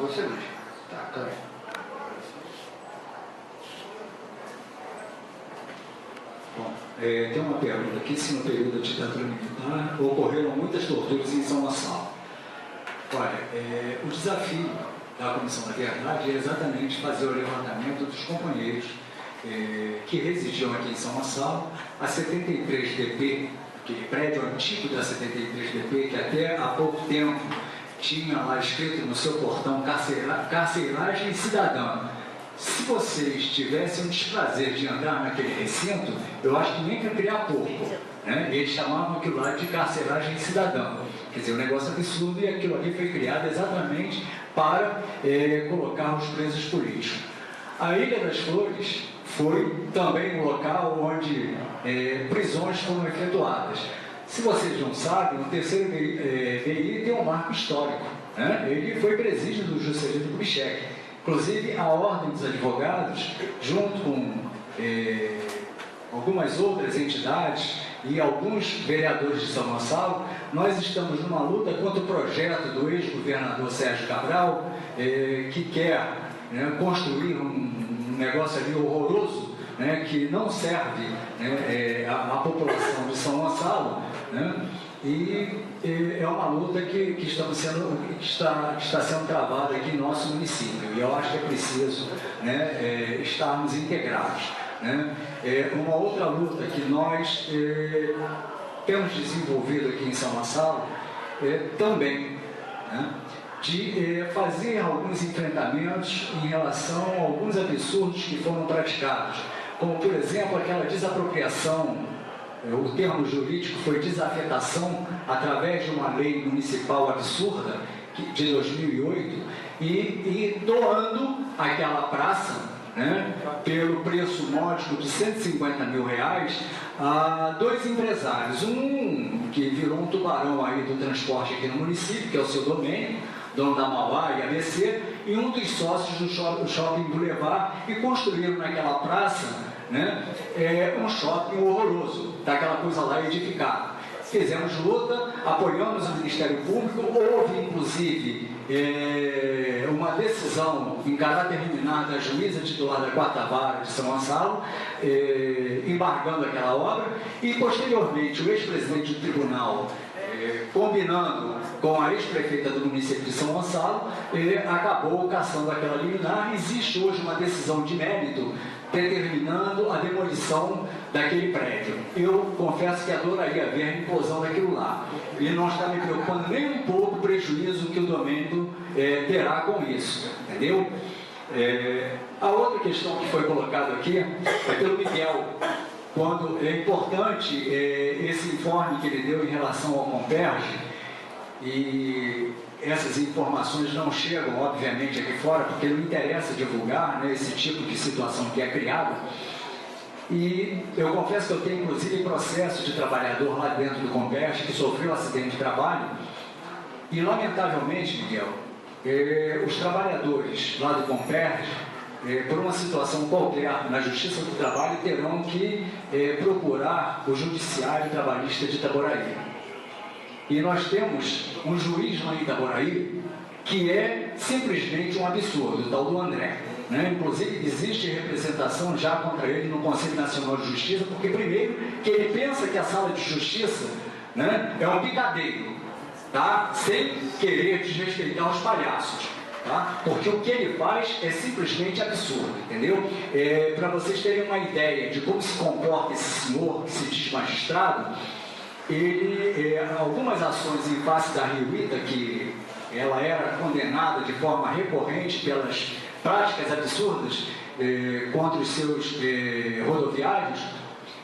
você, Luiz. Tá. Bom, tem uma pergunta aqui, se no período da ditadura militar ocorreram muitas torturas em São Gonçalo. Olha, o desafio da Comissão da Verdade é exatamente fazer o levantamento dos companheiros que residiam aqui em São Gonçalo, a 73DP, aquele prédio antigo da 73DP, que até há pouco tempo tinha lá escrito no seu portão carceragem cidadã. Se vocês tivessem o desprazer de andar naquele recinto, eu acho que nem para criar porco, né? Eles chamavam aquilo lá de carceragem cidadã. Quer dizer, um negócio absurdo, e aquilo ali foi criado exatamente para colocar os presos políticos. A Ilha das Flores foi também um local onde prisões foram efetuadas. Se vocês não sabem, o terceiro VI tem um marco histórico, né? Ele foi presídio do Juscelino Kubitschek. Inclusive, a Ordem dos Advogados, junto com algumas outras entidades e alguns vereadores de São Gonçalo, nós estamos numa luta contra o projeto do ex-governador Sérgio Cabral, que quer, né, construir um negócio ali horroroso, né, que não serve, né, a população de São Gonçalo, né, e é uma luta que está sendo travada aqui em nosso município, e eu acho que é preciso, né, estarmos integrados, né. Uma outra luta que nós temos desenvolvido aqui em São Gonçalo também, né, de fazer alguns enfrentamentos em relação a alguns absurdos que foram praticados, como, por exemplo, aquela desapropriação. O termo jurídico foi desafetação, através de uma lei municipal absurda de 2008, e doando aquela praça, né, pelo preço módico de R$150 mil a dois empresários, um que virou um tubarão aí do transporte aqui no município, que é o seu Domênio, dono da Mauá e ABC, e um dos sócios do Shopping Boulevard, e construíram naquela praça, né, um shopping horroroso, daquela coisa lá edificada. Fizemos luta, apoiamos o Ministério Público, houve inclusive uma decisão em caráter liminar da juíza titular da 4ª Vara de São Gonçalo, embargando aquela obra, e posteriormente o ex-presidente do tribunal, combinando com a ex-prefeita do município de São Gonçalo, acabou cassando aquela liminar. Existe hoje uma decisão de mérito determinando a demolição daquele prédio. Eu confesso que adoraria ver a implosão daquilo lá, e não está me preocupando nem um pouco o prejuízo que o domínio terá com isso, entendeu? A outra questão que foi colocada aqui é pelo Miguel, quando é importante esse informe que ele deu em relação ao Comperge, e essas informações não chegam, obviamente, aqui fora, porque não interessa divulgar, né, esse tipo de situação que é criada. E eu confesso que eu tenho, inclusive, processo de trabalhador lá dentro do Comperge que sofreu um acidente de trabalho, e, lamentavelmente, Miguel, os trabalhadores lá do Comperge, por uma situação qualquer na Justiça do Trabalho, terão que procurar o Judiciário Trabalhista de Itaboraí. E nós temos um juiz lá em Itaboraí que é simplesmente um absurdo, o tal do André, né? Inclusive, existe representação já contra ele no Conselho Nacional de Justiça, porque, primeiro, que ele pensa que a sala de justiça, né, é um picadeiro, tá? Sem querer desrespeitar os palhaços, tá? Porque o que ele faz é simplesmente absurdo, entendeu? Para vocês terem uma ideia de como se comporta esse senhor que se diz magistrado, ele, algumas ações em face da Rio-Ita, que ela era condenada de forma recorrente pelas práticas absurdas contra os seus rodoviários,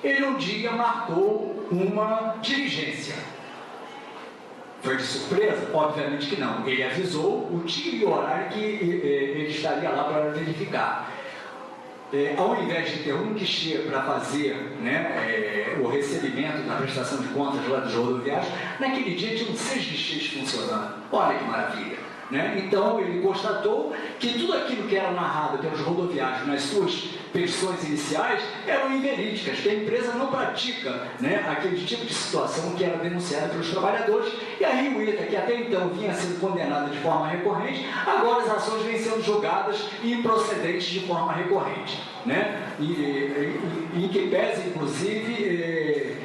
ele um dia marcou uma diligência. Foi de surpresa? Obviamente que não. Ele avisou o dia e o horário que ele estaria lá para verificar. Ao invés de ter um guichê para fazer, né, o recebimento da prestação de contas lá dos rodoviários, naquele dia tinham 6 guichês funcionando. Olha que maravilha, né? Então ele constatou que tudo aquilo que que eram narradas pelos rodoviários nas suas petições iniciais eram inverídicas, que a empresa não pratica, né, aquele tipo de situação que era denunciada pelos trabalhadores, e a Rio Ita, que até então vinha sendo condenada de forma recorrente, agora as ações vêm sendo julgadas e improcedentes de forma recorrente, né, e que pese, inclusive,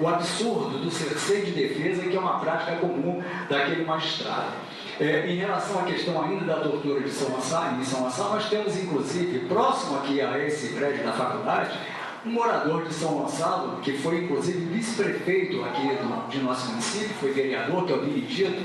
o absurdo do cerceio de defesa, que é uma prática comum daquele magistrado. Em relação à questão ainda da tortura de São Gonçalo, em São Gonçalo, nós temos, inclusive, próximo aqui a esse prédio da faculdade, um morador de São Gonçalo, que foi, inclusive, vice-prefeito aqui de nosso município, foi vereador, que é o Benedito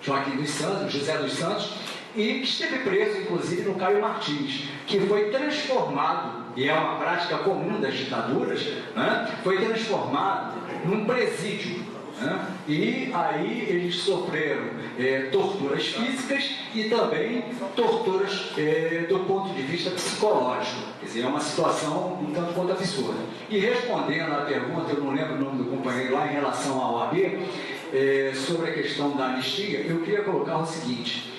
Joaquim dos Santos, José dos Santos, e que esteve preso, inclusive, no Caio Martins, que foi transformado, e é uma prática comum das ditaduras, né, foi transformado num presídio. E aí eles sofreram torturas físicas e também torturas do ponto de vista psicológico. Quer dizer, é uma situação um tanto quanto absurda. E respondendo à pergunta, eu não lembro o nome do companheiro lá, em relação à OAB, sobre a questão da anistia, eu queria colocar o seguinte: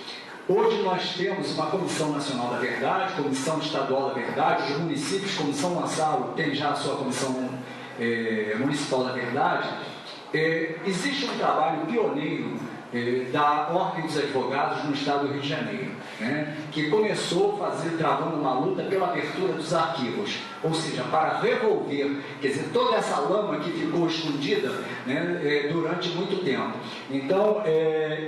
hoje nós temos uma Comissão Nacional da Verdade, Comissão Estadual da Verdade, os municípios, como São Gonçalo, tem já a sua Comissão Municipal da Verdade. Existe um trabalho pioneiro da Ordem dos Advogados no Estado do Rio de Janeiro, né, que começou travando uma luta pela abertura dos arquivos, ou seja, para revolver, quer dizer, toda essa lama que ficou escondida, né, durante muito tempo. Então,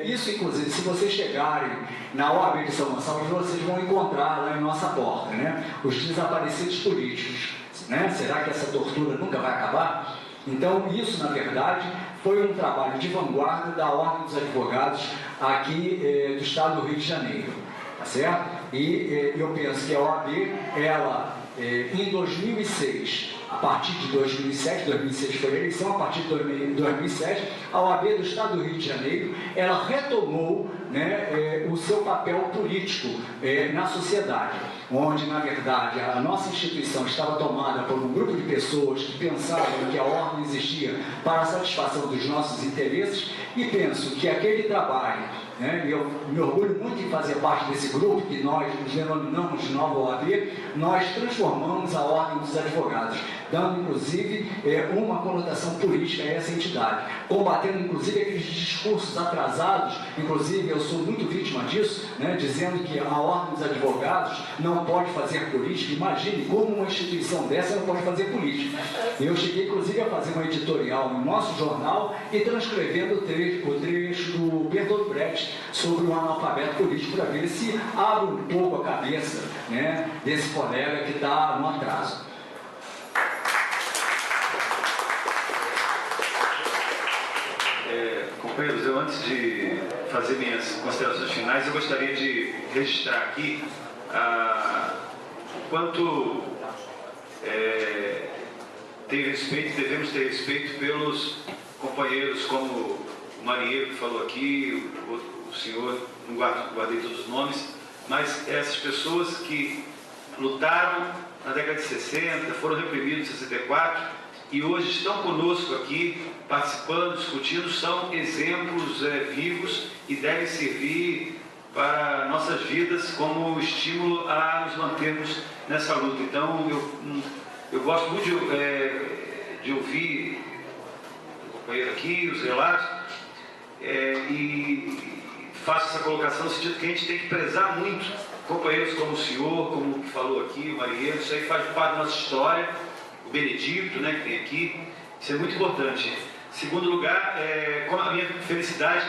isso, inclusive, se vocês chegarem na OAB de São Gonçalo, vocês vão encontrar lá em nossa porta, né, os desaparecidos políticos, né? Será que essa tortura nunca vai acabar? Então, isso, na verdade, foi um trabalho de vanguarda da Ordem dos Advogados aqui do Estado do Rio de Janeiro, tá certo? E eu penso que a OAB, ela, em 2006, a partir de 2007, 2006 foi a eleição, a partir de 2007, a OAB do Estado do Rio de Janeiro, ela retomou, né, o seu papel político na sociedade, onde, na verdade, a nossa instituição estava tomada por um grupo de pessoas que pensavam que a ordem existia para a satisfação dos nossos interesses, e penso que aquele trabalho, né, e eu me orgulho muito em fazer parte desse grupo, que nós nos denominamos de Nova OAB, nós transformamos a Ordem dos Advogados, dando, inclusive, uma conotação política a essa entidade, combatendo, inclusive, aqueles discursos atrasados. Inclusive, eu sou muito vítima disso, né, dizendo que a Ordem dos Advogados não pode fazer política. Imagine como uma instituição dessa não pode fazer política. Eu cheguei, inclusive, a fazer uma editorial no nosso jornal e transcrevendo o trecho do Bertolt Brecht sobre o analfabeto político, para ver se abre um pouco a cabeça, né, desse colega que está no atraso. Companheiros, eu, antes de fazer minhas considerações finais, eu gostaria de registrar aqui o quanto devemos ter respeito pelos companheiros como o marinheiro que falou aqui, o senhor, não guardei todos os nomes, mas essas pessoas que lutaram na década de 60, foram reprimidos em 64, e hoje estão conosco aqui, participando, discutindo, são exemplos vivos e devem servir para nossas vidas como estímulo a nos mantermos nessa luta. Então, eu gosto muito de ouvir o companheiro aqui, os relatos, e faço essa colocação no sentido que a gente tem que prezar muito companheiros como o senhor, como o que falou aqui, o marinheiro. Isso aí faz parte da nossa história. Benedito, né, que tem aqui, isso é muito importante. Segundo lugar, com a minha felicidade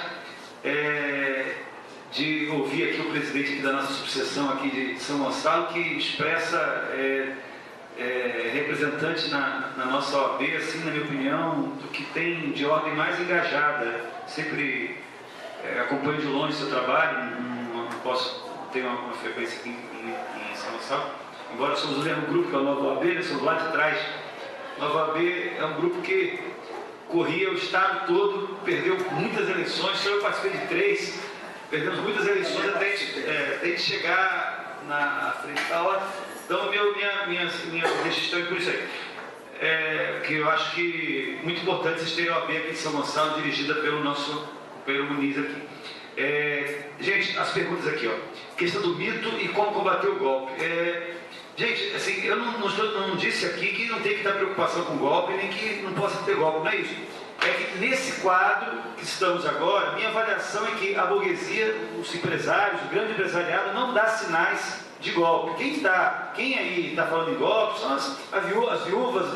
de ouvir aqui o presidente aqui da nossa subseção aqui de São Gonçalo, que expressa representante na nossa OAB, assim, na minha opinião, do que tem de ordem mais engajada. Sempre acompanho de longe o seu trabalho, não posso ter uma frequência aqui em São Gonçalo. Embora somos o mesmo grupo que é o Nova OAB, nós somos lá de trás. Nova OAB é um grupo que corria o estado todo, perdeu muitas eleições, só eu participei de 3, perdemos muitas eleições até a gente chegar na frente da hora. Então, minha registro por isso aí. Que eu acho que muito importante vocês terem a OAB aqui de São Gonçalo, dirigida pelo nosso companheiro Muniz aqui. Gente, as perguntas aqui, ó. Questão do mito e como combater o golpe. Gente, assim, eu não disse aqui que não tem que dar preocupação com golpe, nem que não possa ter golpe, não é isso. É que nesse quadro que estamos agora, minha avaliação é que a burguesia, os empresários, o grande empresariado não dá sinais de golpe. Quem aí está falando em golpe são as viúvas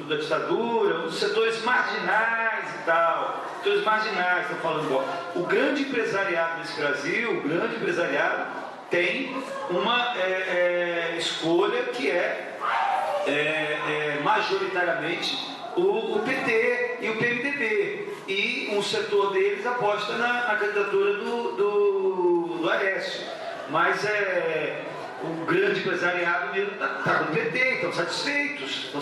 da ditadura, os setores marginais e tal. Setores marginais estão falando de golpe. O grande empresariado nesse Brasil, o grande empresariado, tem uma escolha que é majoritariamente o PT e o PMDB, e um setor deles aposta na candidatura do Aécio, mas o grande empresariado mesmo está com o PT, estão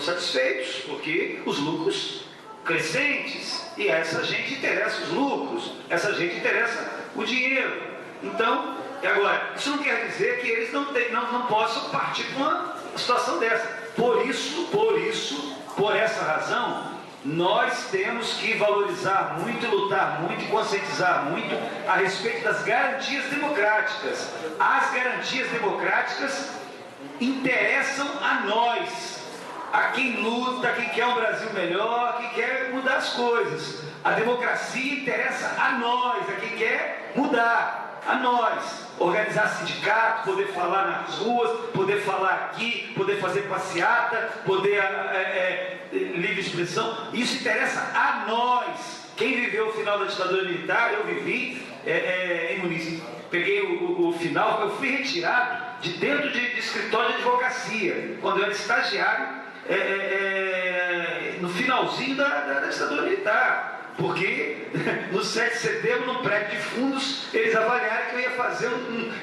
satisfeitos, porque os lucros crescentes, e a essa gente interessa os lucros, essa gente interessa o dinheiro. Então, agora, isso não quer dizer que eles não possam partir para uma situação dessa. Por essa razão, nós temos que valorizar muito, lutar muito e conscientizar muito a respeito das garantias democráticas. As garantias democráticas interessam a nós, a quem luta, a quem quer um Brasil melhor, a quem quer mudar as coisas. A democracia interessa a nós, a quem quer mudar, a nós. Organizar sindicato, poder falar nas ruas, poder falar aqui, poder fazer passeata, poder livre expressão. Isso interessa a nós. Quem viveu o final da ditadura militar, eu vivi em Muniz. Peguei o final, eu fui retirado de dentro de escritório de advocacia, quando eu era estagiário, no finalzinho da ditadura militar. Porque no 7 de setembro, no prédio de fundos, eles avaliaram que eu ia fazer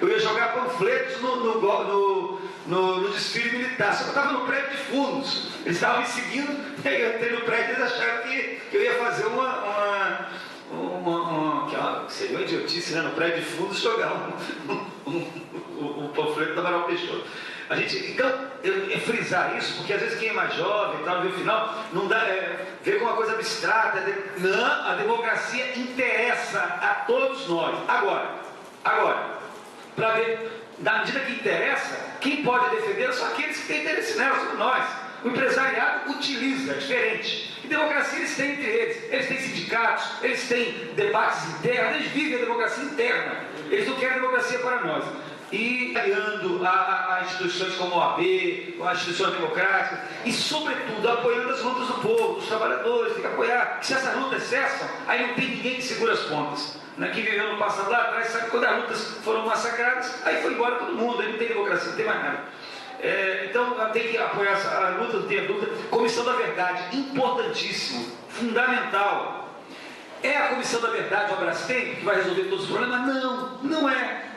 eu ia jogar panfletos no desfile militar. Só que eu estava no prédio de fundos. Eles estavam me seguindo, eu entrei no prédio e eles acharam que eu ia fazer que seria uma idiotice, né? No prédio de fundos jogar um panfleto da Amaral Peixoto. Então, frisar isso, porque às vezes quem é mais jovem e tal, no final, não dá, vê como uma coisa abstrata. Não, a democracia interessa a todos nós. Agora, para ver, na medida que interessa, quem pode defender são aqueles que têm interesse nela, somos nós. O empresariado utiliza, é diferente. E democracia eles têm entre eles têm sindicatos, eles têm debates internos, eles vivem a democracia interna. Eles não querem a democracia para nós. E aliando a instituições como a OAB, as instituições democráticas, e sobretudo apoiando as lutas do povo, dos trabalhadores, tem que apoiar. Se essas lutas cessam, aí não tem ninguém que segura as pontas. Quem viveu no passado lá atrás sabe que quando as lutas foram massacradas, aí foi embora todo mundo, aí não tem democracia, não tem mais nada. Então tem que apoiar a luta, não tenha dúvida. Comissão da Verdade, importantíssimo, fundamental. É a Comissão da Verdade, o Abrastemp, que vai resolver todos os problemas? Não é.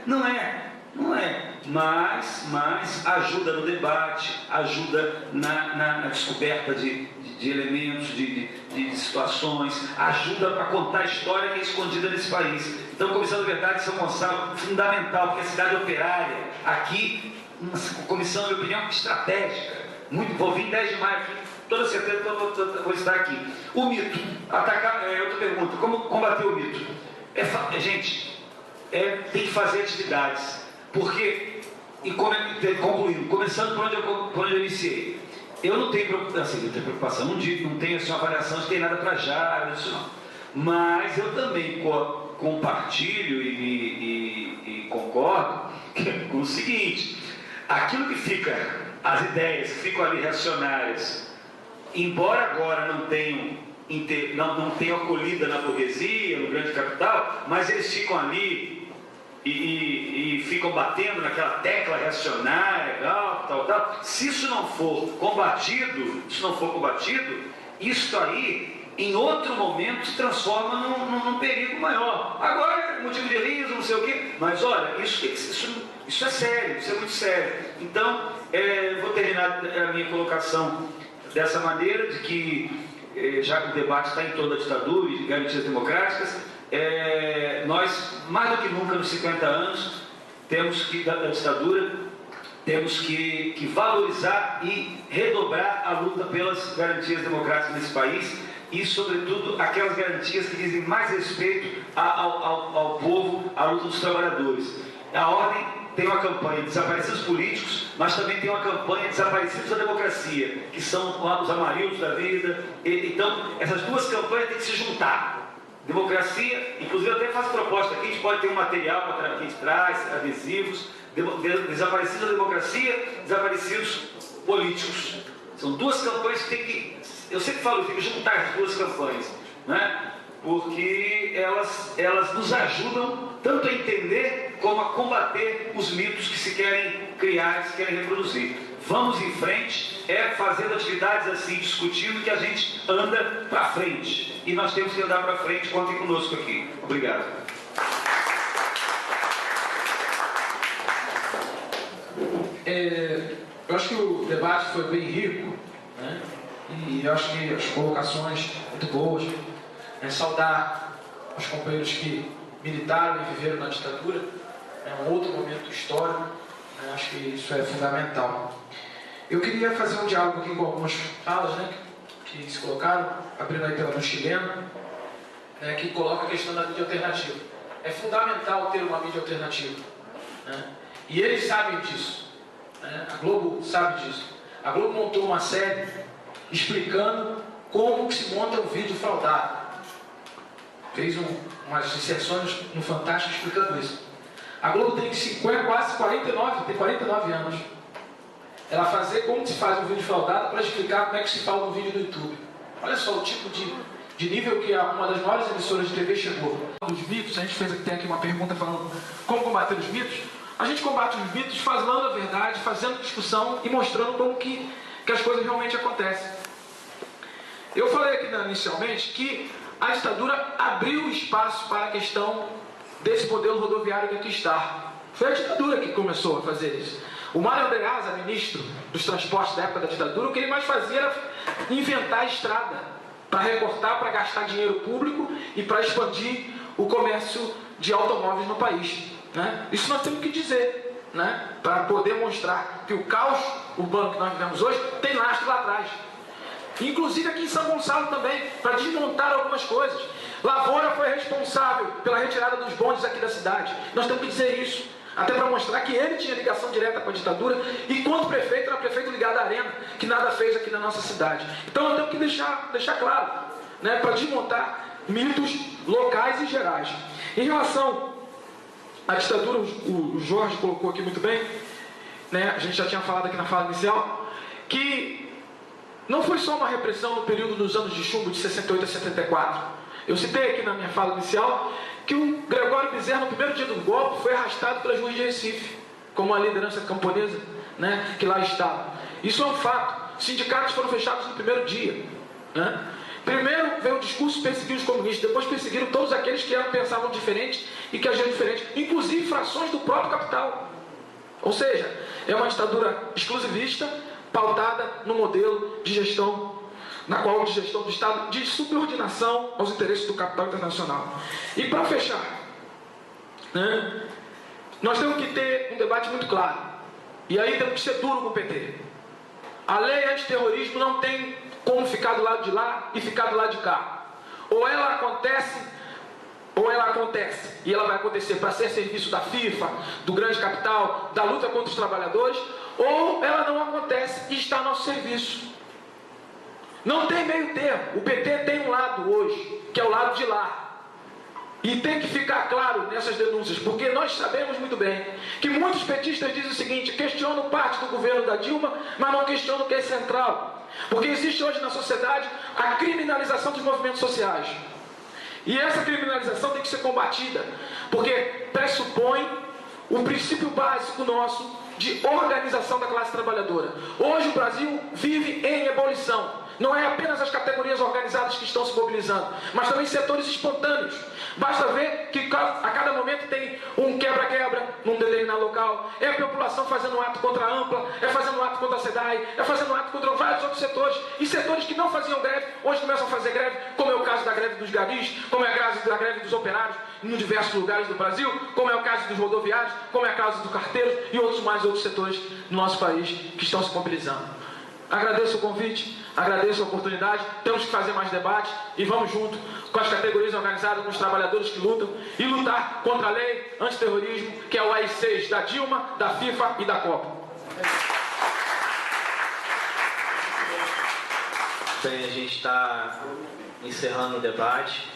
Mas ajuda no debate, ajuda na descoberta de elementos, de situações, ajuda a contar a história que é escondida nesse país. Então, a Comissão da Verdade de São Gonçalo, fundamental, porque a cidade operária, aqui, uma comissão, na minha opinião, estratégica. Vou vir 10 de maio, toda certeza vou estar aqui. O mito, outra pergunta, como combater o mito? Gente, tem que fazer atividades. Porque, concluindo, começando por onde eu iniciei, eu não tenho preocupação, não tenho uma avaliação de ter nada para já, mas eu também compartilho e concordo com o seguinte: aquilo que fica, as ideias que ficam ali reacionárias, embora agora não tenham acolhida na burguesia, no grande capital, mas eles ficam ali e ficam batendo naquela tecla reacionária, tal. Se isso não for combatido, isso aí, em outro momento, se transforma num perigo maior. Agora, motivo de riso, não sei o quê, mas olha, isso é sério, isso é muito sério. Então, vou terminar a minha colocação dessa maneira, de que, já que o debate está em toda a ditadura e de garantias democráticas, nós, mais do que nunca nos 50 anos da ditadura, temos que valorizar e redobrar a luta pelas garantias democráticas nesse país e, sobretudo, aquelas garantias que dizem mais respeito ao povo, à luta dos trabalhadores. A Ordem tem uma campanha de desaparecidos políticos, mas também tem uma campanha de desaparecidos da democracia, que são os amarildos da vida. Então, essas duas campanhas têm que se juntar. Democracia, inclusive eu até faço proposta aqui, a gente pode ter um material que a gente traz, adesivos, desaparecidos da democracia, desaparecidos políticos. São duas campanhas que tem que, eu sempre falo, tem que juntar as duas campanhas, né? Porque elas nos ajudam tanto a entender como a combater os mitos que se querem criar, que se querem reproduzir. Vamos em frente, fazendo atividades assim, discutindo, que a gente anda para frente. E nós temos que andar para frente, contem conosco aqui. Obrigado. Eu acho que o debate foi bem rico, né? E eu acho que as colocações muito boas. Saudar os companheiros que militaram e viveram na ditadura, é um outro momento histórico, né? Acho que isso é fundamental. Eu queria fazer um diálogo aqui com algumas falas, né, que se colocaram, abrindo aí pela mão chilena, né, que coloca a questão da mídia alternativa. É fundamental ter uma mídia alternativa, né? E eles sabem disso, né? A Globo sabe disso. A Globo montou uma série explicando como que se monta um vídeo fraudado. Fez umas inserções no Fantástico explicando isso. A Globo tem quase 49 anos. Ela fazer como se faz um vídeo fraudado para explicar como é que se fala um vídeo do YouTube. Olha só o tipo de nível que uma das maiores emissoras de TV chegou. Os mitos, a gente tem aqui uma pergunta falando como combater os mitos. A gente combate os mitos falando a verdade, fazendo discussão e mostrando como que as coisas realmente acontecem. Eu falei aqui inicialmente que a ditadura abriu espaço para a questão desse modelo rodoviário que aqui está. Foi a ditadura que começou a fazer isso. O Mário Andreasa, ministro dos transportes da época da ditadura, o que ele mais fazia era inventar estrada para recortar, para gastar dinheiro público e para expandir o comércio de automóveis no país, né? Isso nós temos que dizer, né? Para poder mostrar que o caos urbano que nós vivemos hoje tem lastro lá atrás. Inclusive aqui em São Gonçalo também, para desmontar algumas coisas. Lavoura foi responsável pela retirada dos bondes aqui da cidade. Nós temos que dizer isso, até para mostrar que ele tinha ligação direta com a ditadura, e quando prefeito, era prefeito ligado à Arena, que nada fez aqui na nossa cidade. Então nós temos que deixar claro, né, para desmontar mitos locais e gerais. Em relação à ditadura, o Jorge colocou aqui muito bem, né, a gente já tinha falado aqui na fala inicial, que não foi só uma repressão no período dos anos de chumbo de 68 a 74. Eu citei aqui na minha fala inicial que o Gregório Bezerra, no primeiro dia do golpe, foi arrastado pelas ruas de Recife, como a liderança camponesa, né, que lá estava. Isso é um fato. Sindicatos foram fechados no primeiro dia, né? Primeiro veio o discurso perseguir os comunistas, depois perseguiram todos aqueles que pensavam diferente e que agiam diferente, inclusive frações do próprio capital. Ou seja, é uma ditadura exclusivista, pautada no modelo de gestão, na qual de gestão do Estado, de subordinação aos interesses do capital internacional. E para fechar, né, nós temos que ter um debate muito claro. E aí temos que ser duro com o PT. A lei antiterrorismo não tem como ficar do lado de lá e ficar do lado de cá. Ou ela acontece, e ela vai acontecer para ser serviço da FIFA, do grande capital, da luta contra os trabalhadores, ou ela não acontece e está a nosso serviço. Não tem meio termo. O PT tem um lado hoje, que é o lado de lá. E tem que ficar claro nessas denúncias, porque nós sabemos muito bem que muitos petistas dizem o seguinte: questionam parte do governo da Dilma, mas não questionam o que é central. Porque existe hoje na sociedade a criminalização dos movimentos sociais. E essa criminalização tem que ser combatida, porque pressupõe o princípio básico nosso de organização da classe trabalhadora. Hoje o Brasil vive em ebulição. Não é apenas as categorias organizadas que estão se mobilizando, mas também setores espontâneos. Basta ver que a cada momento tem um quebra-quebra num determinado local. É a população fazendo um ato contra a Ampla, é fazendo um ato contra a SEDAI, é fazendo um ato contra vários outros setores. E setores que não faziam greve, hoje começam a fazer greve, como é o caso da greve dos garis, como é o caso da greve dos operários em diversos lugares do Brasil, como é o caso dos rodoviários, como é o caso dos carteiros e outros setores do nosso país que estão se mobilizando. Agradeço o convite, agradeço a oportunidade. Temos que fazer mais debate e vamos junto com as categorias organizadas, com os trabalhadores que lutam e lutar contra a lei antiterrorismo, que é o AI-6 da Dilma, da FIFA e da Copa. Bem, a gente está encerrando o debate.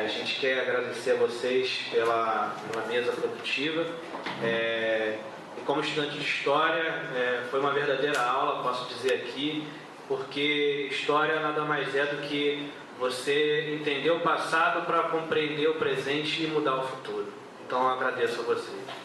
A gente quer agradecer a vocês pela mesa produtiva. E como estudante de História, foi uma verdadeira aula, posso dizer aqui, porque História nada mais é do que você entender o passado para compreender o presente e mudar o futuro. Então, eu agradeço a vocês.